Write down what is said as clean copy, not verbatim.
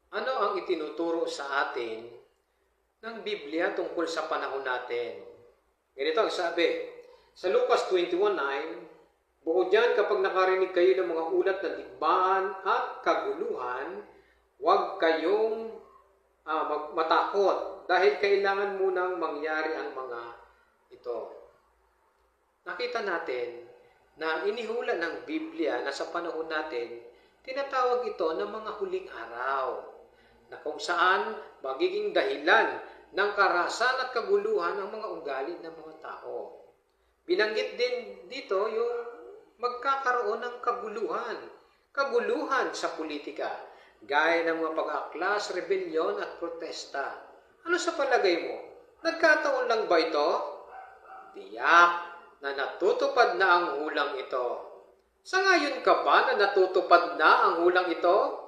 Ano ang itinuturo sa atin ng Biblia tungkol sa panahon natin? Ganito ang sabi, sa Lucas 21:9, bukod dyan kapag nakarinig kayo ng mga ulat ng digmaan at kaguluhan, huwag kayong matakot dahil kailangan munang mangyari ang mga ito. Nakita natin na inihula ng Biblia na sa panahon natin, tinatawag ito ng mga huling araw, na kung saan magiging dahilan ng karahasan at kaguluhan ang mga ugali ng mga tao. Binanggit din dito yung magkakaroon ng kaguluhan sa politika, gaya ng mga pag-aaklas, rebelyon at protesta. Ano sa palagay mo? Nagkataon lang ba ito? Tiyak na natutupad na ang hulang ito. Sa ngayon ka ba na natutupad na ang hulang ito?